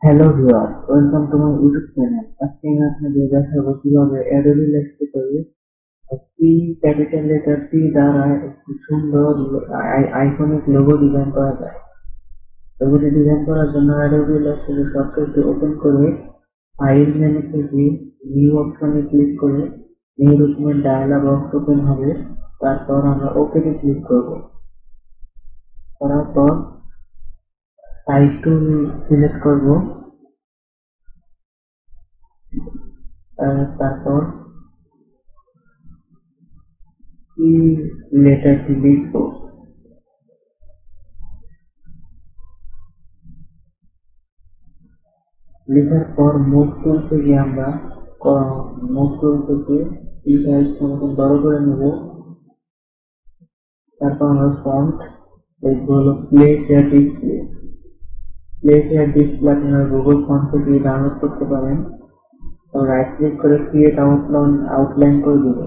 Hello viewers, welcome to my YouTube channel. আজকে আমি আপনাদের দেখাবো কিভাবে Adobe Illustrator একটি ক্যাপিটাল লেটার T দ্বারা একটি সুন্দর আইকনিক লোগো ডিজাইন করা যায়। লোগোটি ডিজাইন করার জন্য Adobe Illustrator সফটওয়্যারটি ওপেন করে ফাইল মেনু থেকে নিউ অপশনে ক্লিক করে new document dialog box open হবে। তারপর আমরা ওকেতে ক্লিক করব। করার পর সাইজ টুল সিলেক্ট করব। তারপর এই লেটারটি লিখব। লেখার পর মুভ টুল থেকে আমরা এই সাইজটা মতন বড় করে নেব। তারপর আমরা ফন্ট লিখব হলো place here display. Place here display আপনারা গুগল ফন্ট থেকে ডাউনলোড করতে পারেন। রাইট ক্লিক করে ক্রিয়েট আউটলাইন করে দিব।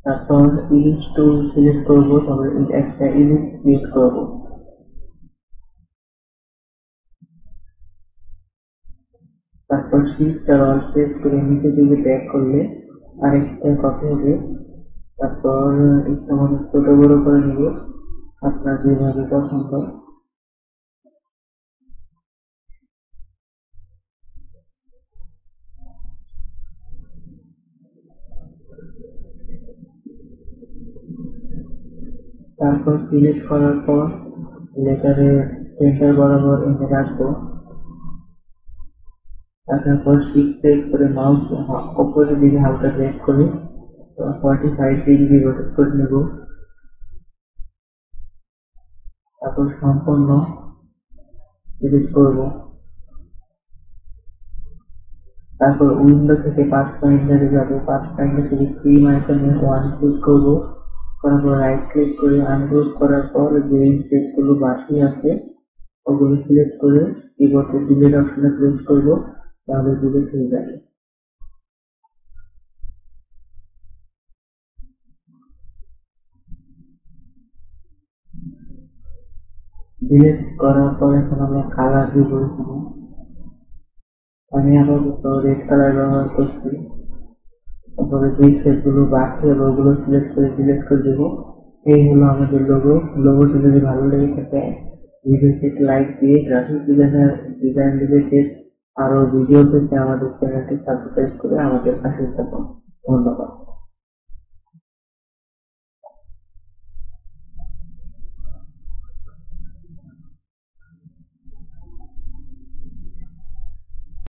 তারপর ইলিশ টুল সিলেক্ট করব, তারপর একটা ইলিশ ক্রিয়েট করব। তারপর শিফট আর অল প্রেস করে নিচে দিকে ড্র্যাগ করলে আরেকটা কপি হবে। তারপর একটা মতো ছোট বড় করে নিব আপনার যেভাবে পছন্দ। তারপর সিলেক্ট করার পর লেটারের সেন্টার বরাবর এনে রাখবো। তারপর শিফট প্রেস করে মাউস উপরের দিকে হালকা ড্র্যাগ করে 45 ডিগ্রি রোটেট করে নেব। তারপর সম্পূর্ণ সিলেক্ট করব। তারপর উইন্ডো থেকে পাঁচ পয়েন্টারে যাবে। পাঁচ পয়েন্টার থেকে থ্রি আইকনে ওয়ান ক্লিক করব। তারপর রাইট ক্লিক করে আনগ্রুপ করার পর যে স্টেপগুলো বাকি আছে ওগুলো সিলেক্ট করে কিবোর্ডে ডিলিট অপশনে প্রেস করব, তাহলে ডিলিট হয়ে যাবে। ডিলিট করার পর এখন আমরা কালার দিব। আমি আপাতত রেড কালার ব্যবহার করছি। তারপরে যে শেপগুলো বাকি হবে ওগুলো সিলেক্ট করে ডিলিট করে দেবো। এই হলো আমাদের লোগোটি যদি ভালো লেগে থাকে ভিডিওতে লাইক দিয়ে গ্রাফিক ডিজাইন রিলেটেড আরো ভিডিও পেতে আমাদের চ্যানেলটি সাবস্ক্রাইব করে আমাদের পাশে থাকুন।